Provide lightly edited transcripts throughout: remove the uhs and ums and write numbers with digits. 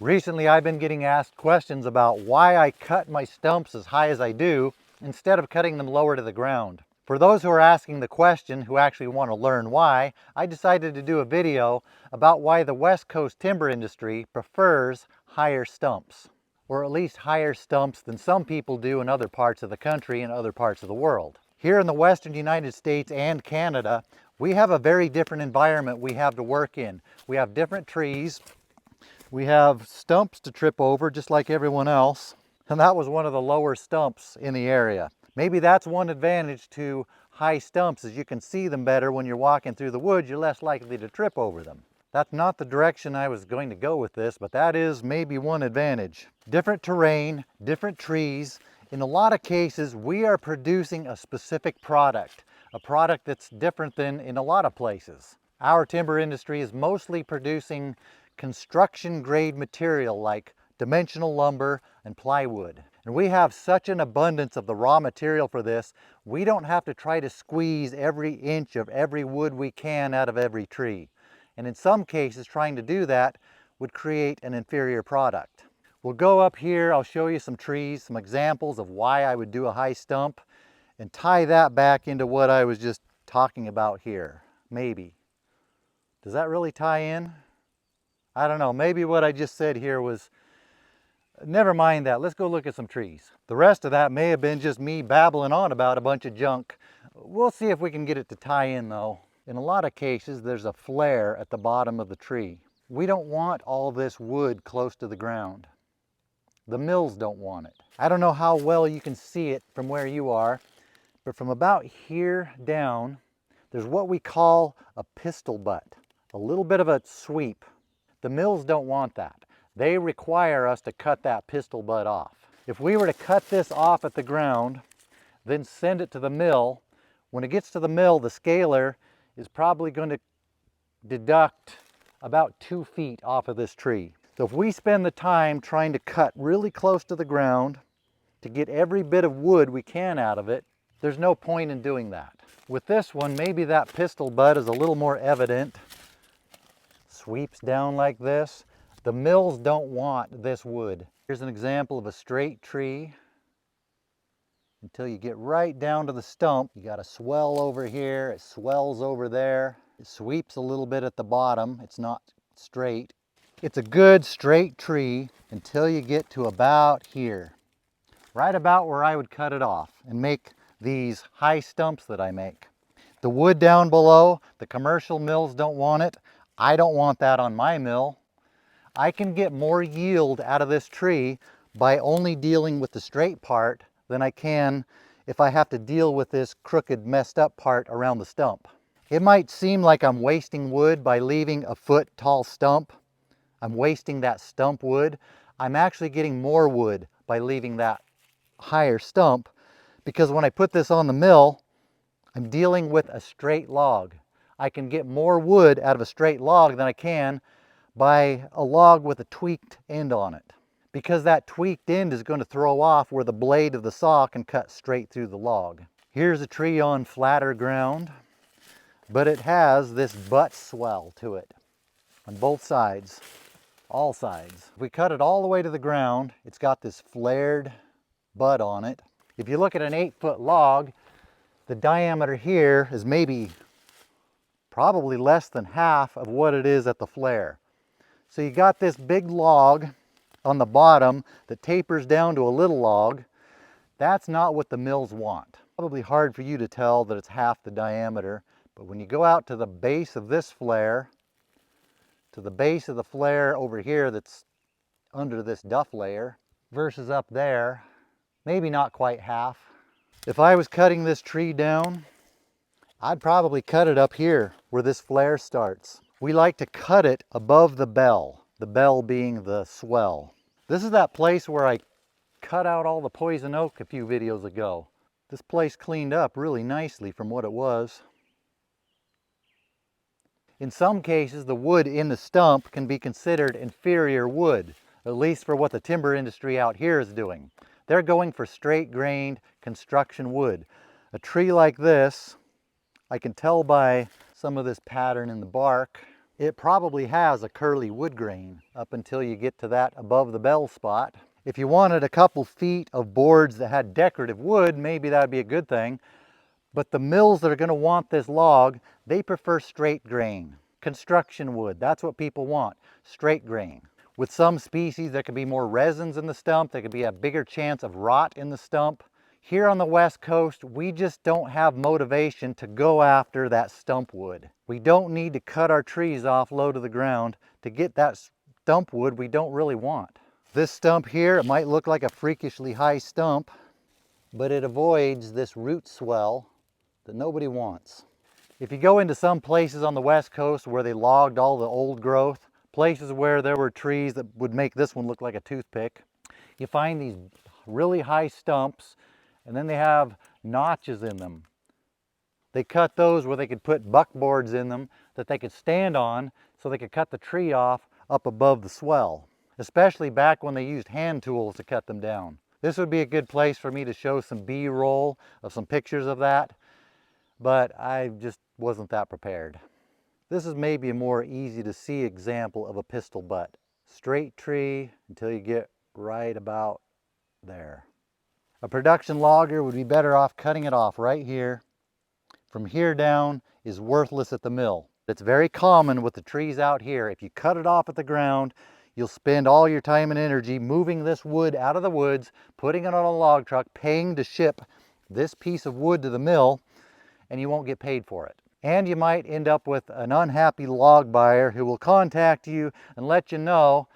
Recently, I've been getting asked questions about why I cut my stumps as high as I do instead of cutting them lower to the ground. For those who are asking the question, who actually want to learn why, I decided to do a video about why the West Coast timber industry prefers higher stumps, or at least higher stumps than some people do in other parts of the country and other parts of the world. Here in the Western United States and Canada, we have a very different environment we have to work in. We have different trees. We have stumps to trip over just like everyone else, and that was one of the lower stumps in the area. Maybe that's one advantage to high stumps, is you can see them better when you're walking through the woods. You're less likely to trip over them. That's not the direction I was going to go with this, but that is maybe one advantage. Different terrain, different trees. In a lot of cases, we are producing a specific product, a product that's different than in a lot of places. Our timber industry is mostly producing construction grade material like dimensional lumber and plywood. And we have such an abundance of the raw material for this, we don't have to try to squeeze every inch of every wood we can out of every tree. And in some cases, trying to do that would create an inferior product. We'll go up here, I'll show you some trees, some examples of why I would do a high stump, and tie that back into what I was just talking about here. Maybe. Does that really tie in? I don't know, maybe what I just said here was, never mind that, let's go look at some trees. The rest of that may have been just me babbling on about a bunch of junk. We'll see if we can get it to tie in though. In a lot of cases, there's a flare at the bottom of the tree. We don't want all this wood close to the ground. The mills don't want it. I don't know how well you can see it from where you are, but from about here down, there's what we call a pistol butt, a little bit of a sweep. The mills don't want that. They require us to cut that pistol butt off. If we were to cut this off at the ground, then send it to the mill, when it gets to the mill, the scaler is probably going to deduct about 2 feet off of this tree. So if we spend the time trying to cut really close to the ground to get every bit of wood we can out of it, there's no point in doing that. With this one, maybe that pistol butt is a little more evident. Sweeps down like this. The mills don't want this wood. Here's an example of a straight tree. Until you get right down to the stump, you got a swell over here, it swells over there. It sweeps a little bit at the bottom, it's not straight. It's a good straight tree until you get to about here. Right about where I would cut it off and make these high stumps that I make. The wood down below, the commercial mills don't want it. I don't want that on my mill. I can get more yield out of this tree by only dealing with the straight part than I can if I have to deal with this crooked, messed up part around the stump. It might seem like I'm wasting wood by leaving a foot tall stump. I'm wasting that stump wood. I'm actually getting more wood by leaving that higher stump, because when I put this on the mill, I'm dealing with a straight log. I can get more wood out of a straight log than I can by a log with a tweaked end on it, because that tweaked end is going to throw off where the blade of the saw can cut straight through the log. Here's a tree on flatter ground, but it has this butt swell to it on both sides, all sides. If we cut it all the way to the ground, it's got this flared butt on it. If you look at an 8-foot log, the diameter here is probably less than half of what it is at the flare. So you got this big log on the bottom that tapers down to a little log. That's not what the mills want. Probably hard for you to tell that it's half the diameter, but when you go out to the base of this flare, to the base of the flare over here that's under this duff layer, versus up there, maybe not quite half. If I was cutting this tree down, I'd probably cut it up here where this flare starts. We like to cut it above the bell being the swell. This is that place where I cut out all the poison oak a few videos ago. This place cleaned up really nicely from what it was. In some cases, the wood in the stump can be considered inferior wood, at least for what the timber industry out here is doing. They're going for straight grained construction wood. A tree like this, I can tell by some of this pattern in the bark, it probably has a curly wood grain up until you get to that above the bell spot. If you wanted a couple feet of boards that had decorative wood, maybe that'd be a good thing. But the mills that are going to want this log, they prefer straight grain. Construction wood, that's what people want, straight grain. With some species, there could be more resins in the stump. There could be a bigger chance of rot in the stump. Here on the West Coast, we just don't have motivation to go after that stump wood. We don't need to cut our trees off low to the ground to get that stump wood we don't really want. This stump here, it might look like a freakishly high stump, but it avoids this root swell that nobody wants. If you go into some places on the West Coast where they logged all the old growth, places where there were trees that would make this one look like a toothpick, you find these really high stumps, and then they have notches in them. They cut those where they could put buckboards in them that they could stand on so they could cut the tree off up above the swell, especially back when they used hand tools to cut them down. This would be a good place for me to show some B-roll of some pictures of that, but I just wasn't that prepared. This is maybe a more easy to see example of a pistol butt. Straight tree until you get right about there. A production logger would be better off cutting it off right here. From here down is worthless at the mill. It's very common with the trees out here. If you cut it off at the ground, you'll spend all your time and energy moving this wood out of the woods, putting it on a log truck, paying to ship this piece of wood to the mill, and you won't get paid for it. And you might end up with an unhappy log buyer who will contact you and let you know,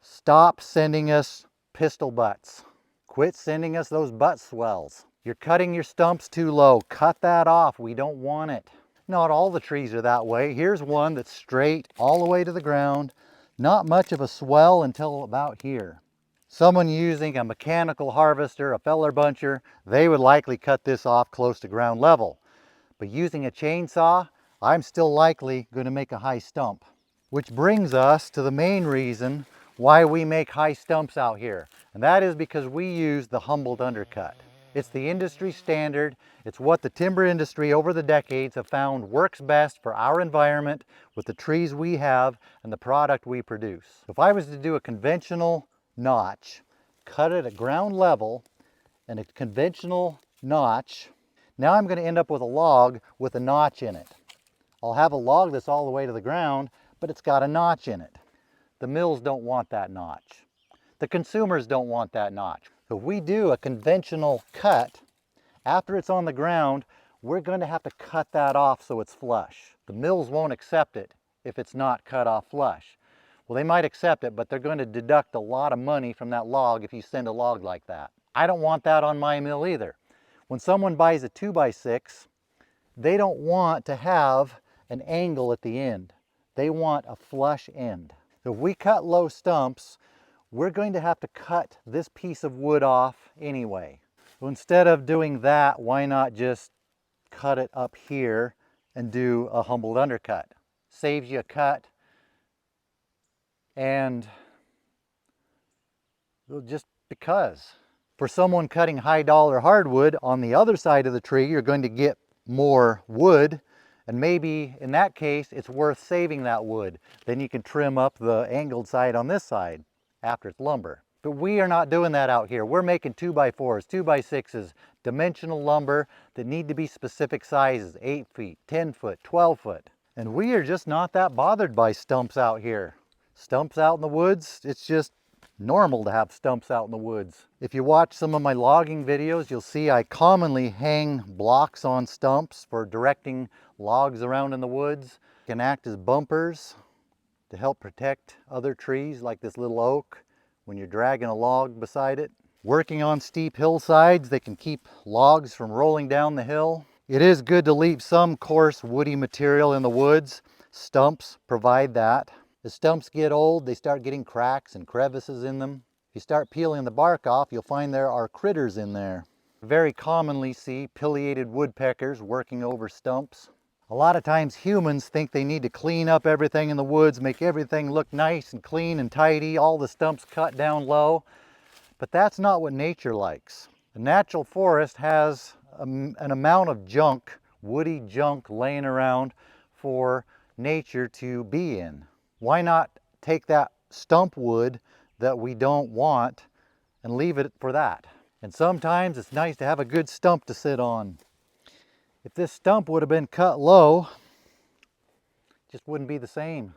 stop sending us pistol butts. Quit sending us those butt swells. You're cutting your stumps too low. Cut that off. We don't want it. Not all the trees are that way. Here's one that's straight all the way to the ground. Not much of a swell until about here. Someone using a mechanical harvester, a feller buncher, they would likely cut this off close to ground level. But using a chainsaw, I'm still likely going to make a high stump. Which brings us to the main reason why we make high stumps out here. And that is because we use the Humboldt undercut. It's the industry standard. It's what the timber industry over the decades have found works best for our environment with the trees we have and the product we produce. If I was to do a conventional notch, cut it at ground level and a conventional notch, now I'm going to end up with a log with a notch in it. I'll have a log that's all the way to the ground, but it's got a notch in it. The mills don't want that notch. The consumers don't want that notch. So if we do a conventional cut, after it's on the ground, we're going to have to cut that off so it's flush. The mills won't accept it if it's not cut off flush. Well, they might accept it, but they're going to deduct a lot of money from that log if you send a log like that. I don't want that on my mill either. When someone buys a 2x6, they don't want to have an angle at the end. They want a flush end. So if we cut low stumps, we're going to have to cut this piece of wood off anyway. So instead of doing that, why not just cut it up here and do a Humboldt undercut? Saves you a cut, and well, just because. For someone cutting high dollar hardwood, on the other side of the tree, you're going to get more wood, and maybe in that case, it's worth saving that wood. Then you can trim up the angled side on this side after it's lumber. But we are not doing that out here. We're making 2x4s, 2x6s, dimensional lumber that need to be specific sizes, 8 feet, 10 foot, 12 foot. And we are just not that bothered by stumps out here. Stumps out in the woods, it's just normal to have stumps out in the woods. If you watch some of my logging videos, you'll see I commonly hang blocks on stumps for directing logs around in the woods. They can act as bumpers to help protect other trees like this little oak when you're dragging a log beside it. Working on steep hillsides, they can keep logs from rolling down the hill. It is good to leave some coarse woody material in the woods. Stumps provide that. As stumps get old, they start getting cracks and crevices in them. If you start peeling the bark off, you'll find there are critters in there. Very commonly see pileated woodpeckers working over stumps. A lot of times humans think they need to clean up everything in the woods, make everything look nice and clean and tidy, all the stumps cut down low. But that's not what nature likes. A natural forest has an amount of junk, woody junk laying around for nature to be in. Why not take that stump wood that we don't want and leave it for that? And sometimes it's nice to have a good stump to sit on. If this stump would have been cut low, it just wouldn't be the same.